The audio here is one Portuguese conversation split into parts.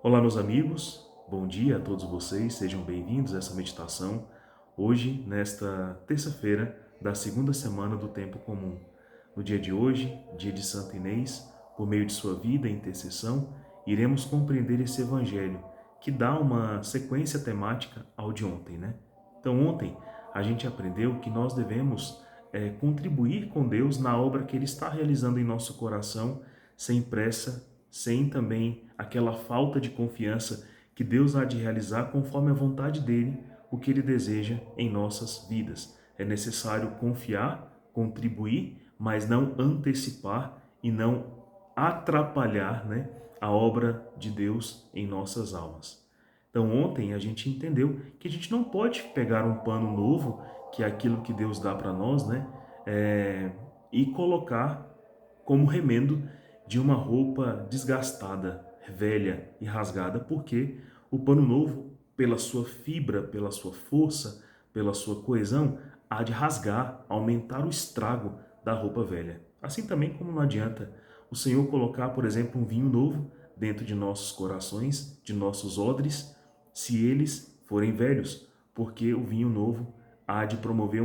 Olá, meus amigos, bom dia a todos vocês, sejam bem-vindos a essa meditação. Hoje, nesta terça-feira da segunda semana do Tempo Comum. No dia de hoje, dia de Santo Inês, por meio de sua vida e intercessão, iremos compreender esse evangelho que dá uma sequência temática ao de ontem, né? Então, ontem a gente aprendeu que nós devemos contribuir com Deus na obra que Ele está realizando em nosso coração, sem pressa, sem também aquela falta de confiança que Deus há de realizar conforme a vontade dele, o que ele deseja em nossas vidas. É necessário confiar, contribuir, mas não antecipar e não atrapalhar, a obra de Deus em nossas almas. Então ontem a gente entendeu que a gente não pode pegar um pano novo, que é aquilo que Deus dá para nós, e colocar como remendo de uma roupa desgastada, velha e rasgada, porque o pano novo, pela sua fibra, pela sua força, pela sua coesão, há de rasgar, aumentar o estrago da roupa velha. Assim também como não adianta o Senhor colocar, por exemplo, um vinho novo dentro de nossos corações, de nossos odres, se eles forem velhos, porque o vinho novo há de promover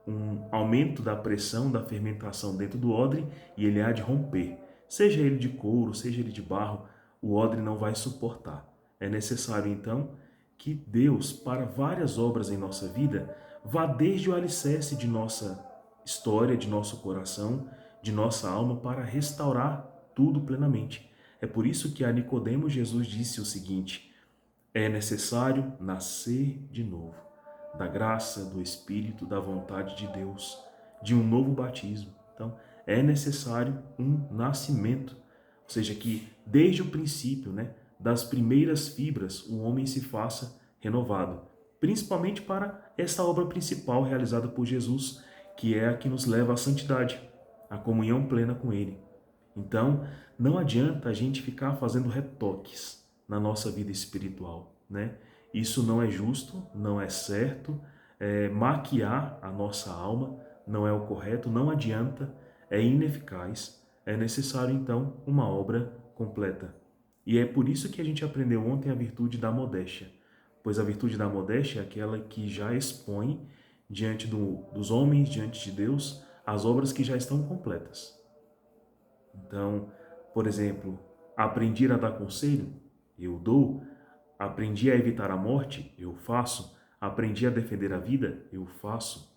um aumento da pressão da fermentação dentro do odre e ele há de romper. Seja ele de couro, seja ele de barro, o odre não vai suportar. É necessário, então, que Deus, para várias obras em nossa vida, vá desde o alicerce de nossa história, de nosso coração, de nossa alma, para restaurar tudo plenamente. É por isso que a Nicodemo Jesus disse o seguinte: é necessário nascer de novo, da graça, do Espírito, da vontade de Deus, de um novo batismo. Então, é necessário um nascimento, ou seja, que desde o princípio, das primeiras fibras, o homem se faça renovado, principalmente para essa obra principal realizada por Jesus, que é a que nos leva à santidade, à comunhão plena com Ele. Então, não adianta a gente ficar fazendo retoques na nossa vida espiritual, né? Isso não é justo, não é certo, maquiar a nossa alma não é o correto, não adianta, é ineficaz. É necessário, então, uma obra completa. E é por isso que a gente aprendeu ontem a virtude da modéstia, pois a virtude da modéstia é aquela que já expõe diante dos homens, diante de Deus, as obras que já estão completas. Então, por exemplo, aprendi a dar conselho, eu dou. Aprendi a evitar a morte, eu faço. Aprendi a defender a vida, eu faço.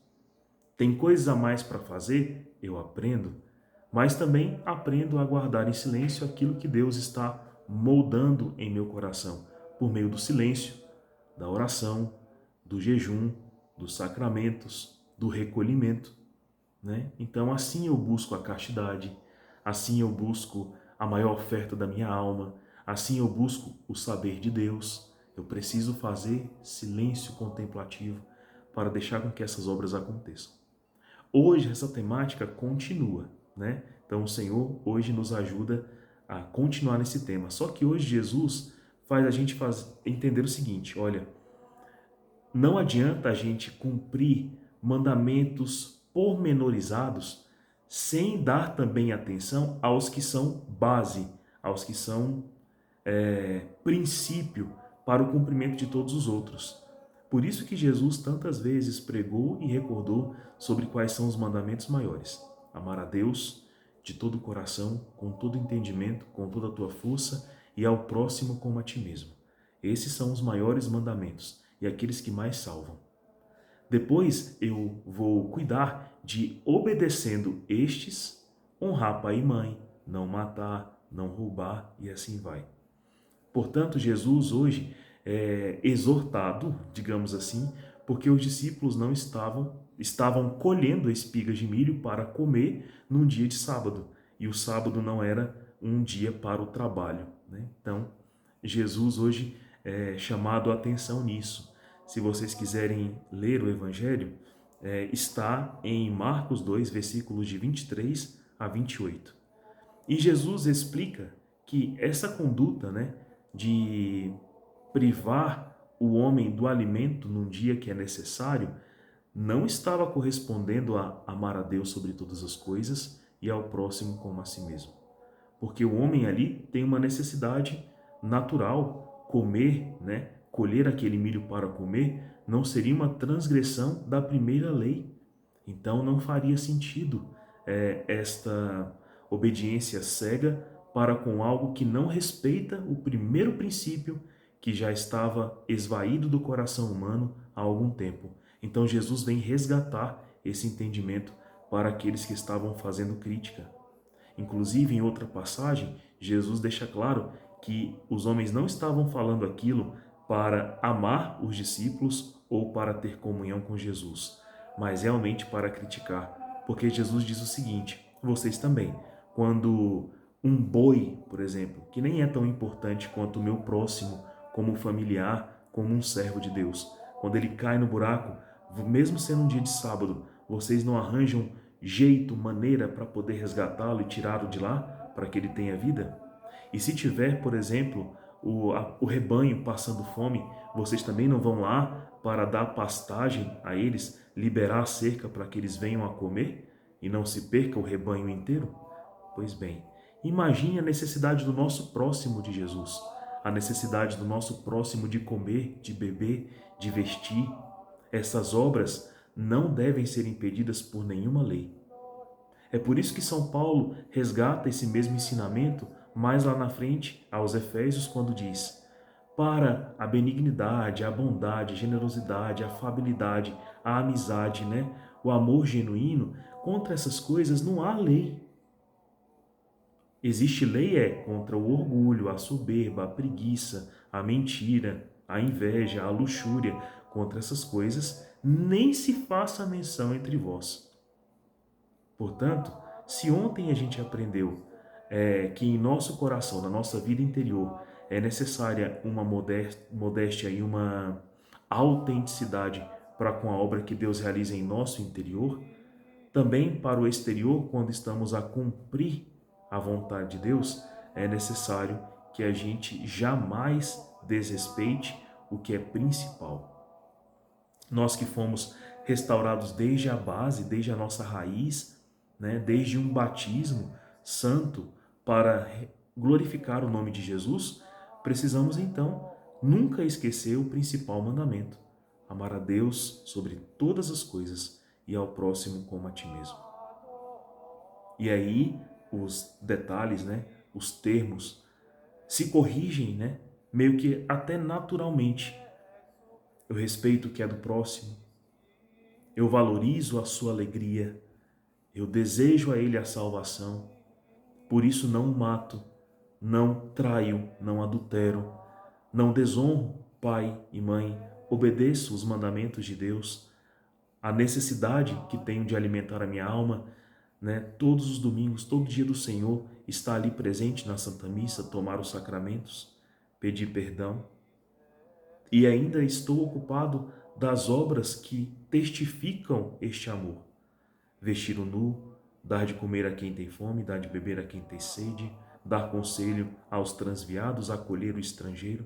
Tem coisas a mais para fazer, eu aprendo. Mas também aprendo a guardar em silêncio aquilo que Deus está moldando em meu coração, por meio do silêncio, da oração, do jejum, dos sacramentos, do recolhimento, né? Então, assim eu busco a castidade, assim eu busco a maior oferta da minha alma, assim eu busco o saber de Deus. Eu preciso fazer silêncio contemplativo para deixar com que essas obras aconteçam. Hoje essa temática continua, né? Então o Senhor hoje nos ajuda a continuar nesse tema. Só que hoje Jesus faz a gente entender o seguinte: olha, não adianta a gente cumprir mandamentos pormenorizados sem dar também atenção aos que são base, aos que são princípio para o cumprimento de todos os outros. Por isso que Jesus tantas vezes pregou e recordou sobre quais são os mandamentos maiores. Amar a Deus de todo o coração, com todo o entendimento, com toda a tua força e ao próximo como a ti mesmo. Esses são os maiores mandamentos e aqueles que mais salvam. Depois eu vou cuidar de, obedecendo estes, honrar pai e mãe, não matar, não roubar e assim vai. Portanto, Jesus hoje é exortado, digamos assim, porque os discípulos não estavam colhendo espigas de milho para comer num dia de sábado, e o sábado não era um dia para o trabalho, né? Então, Jesus hoje é chamado a atenção nisso. Se vocês quiserem ler o Evangelho, está em Marcos 2, versículos de 23 a 28. E Jesus explica que essa conduta, de privar o homem do alimento num dia que é necessário, não estava correspondendo a amar a Deus sobre todas as coisas e ao próximo como a si mesmo. Porque o homem ali tem uma necessidade natural comer, né, colher aquele milho para comer, não seria uma transgressão da primeira lei. Então não faria sentido esta obediência cega para com algo que não respeita o primeiro princípio que já estava esvaído do coração humano há algum tempo. Então Jesus vem resgatar esse entendimento para aqueles que estavam fazendo crítica. Inclusive, em outra passagem, Jesus deixa claro que os homens não estavam falando aquilo para amar os discípulos ou para ter comunhão com Jesus, mas realmente para criticar. Porque Jesus diz o seguinte: vocês também, quando um boi, por exemplo, que nem é tão importante quanto o meu próximo, como familiar, como um servo de Deus, quando ele cai no buraco, mesmo sendo um dia de sábado, vocês não arranjam jeito, maneira para poder resgatá-lo e tirá-lo de lá, para que ele tenha vida? E se tiver, por exemplo, o rebanho passando fome, vocês também não vão lá para dar pastagem a eles, liberar a cerca para que eles venham a comer e não se perca o rebanho inteiro? Pois bem, imagine a necessidade do nosso próximo de Jesus, a necessidade do nosso próximo de comer, de beber, de vestir. Essas obras não devem ser impedidas por nenhuma lei. É por isso que São Paulo resgata esse mesmo ensinamento mais lá na frente aos Efésios, quando diz: para a benignidade, a bondade, a generosidade, a afabilidade, a amizade, né? O amor genuíno, contra essas coisas não há lei. Existe lei contra o orgulho, a soberba, a preguiça, a mentira, a inveja, a luxúria. Contra essas coisas nem se faça menção entre vós. Portanto, se ontem a gente aprendeu que em nosso coração, na nossa vida interior, é necessária uma modéstia e uma autenticidade para com a obra que Deus realiza em nosso interior, também para o exterior, quando estamos a cumprir a vontade de Deus, é necessário que a gente jamais desrespeite o que é principal. Nós que fomos restaurados desde a base, desde a nossa raiz, né, desde um batismo santo para glorificar o nome de Jesus, precisamos então nunca esquecer o principal mandamento: amar a Deus sobre todas as coisas e ao próximo como a ti mesmo. E aí os detalhes, né, os termos se corrigem, né, meio que até naturalmente. Eu respeito o que é do próximo, eu valorizo a sua alegria, eu desejo a ele a salvação, por isso não o mato, não traio, não adultero, não desonro pai e mãe, obedeço os mandamentos de Deus, a necessidade que tenho de alimentar a minha alma, né? Todos os domingos, todo dia do Senhor, está ali presente na Santa Missa, tomar os sacramentos, pedir perdão. E ainda estou ocupado das obras que testificam este amor. Vestir o nu, dar de comer a quem tem fome, dar de beber a quem tem sede, dar conselho aos transviados, acolher o estrangeiro,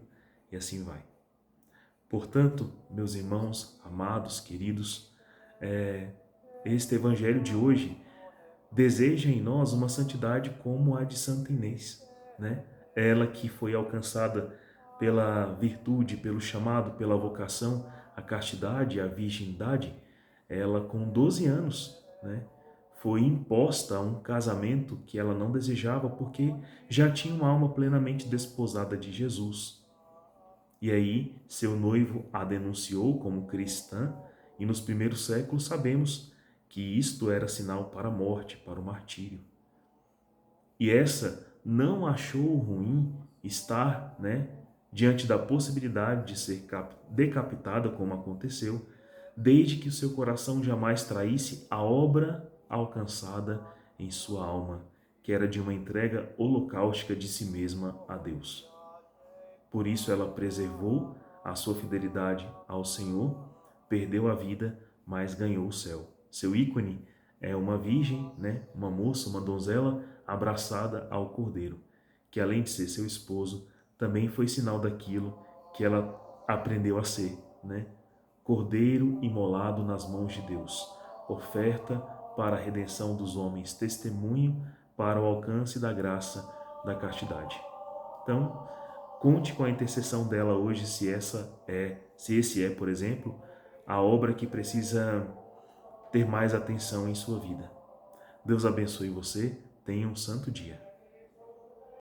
e assim vai. Portanto, meus irmãos, amados, queridos, este evangelho de hoje deseja em nós uma santidade como a de Santa Inês, né? Ela que foi alcançada pela virtude, pelo chamado, pela vocação, a castidade, a virgindade, ela com 12 anos, né, foi imposta a um casamento que ela não desejava porque já tinha uma alma plenamente desposada de Jesus. E aí seu noivo a denunciou como cristã e nos primeiros séculos sabemos que isto era sinal para a morte, para o martírio. E essa não achou ruim estar, né, diante da possibilidade de ser decapitada, como aconteceu, desde que o seu coração jamais traísse a obra alcançada em sua alma, que era de uma entrega holocaustica de si mesma a Deus. Por isso ela preservou a sua fidelidade ao Senhor, perdeu a vida, mas ganhou o céu. Seu ícone é uma virgem, né? Uma moça, uma donzela abraçada ao Cordeiro, que além de ser seu esposo, também foi sinal daquilo que ela aprendeu a ser, né? Cordeiro imolado nas mãos de Deus, oferta para a redenção dos homens, testemunho para o alcance da graça da castidade. Então, Conte com a intercessão dela hoje, se esse é, por exemplo, a obra que precisa ter mais atenção em sua vida. Deus abençoe você. Tenha um santo dia.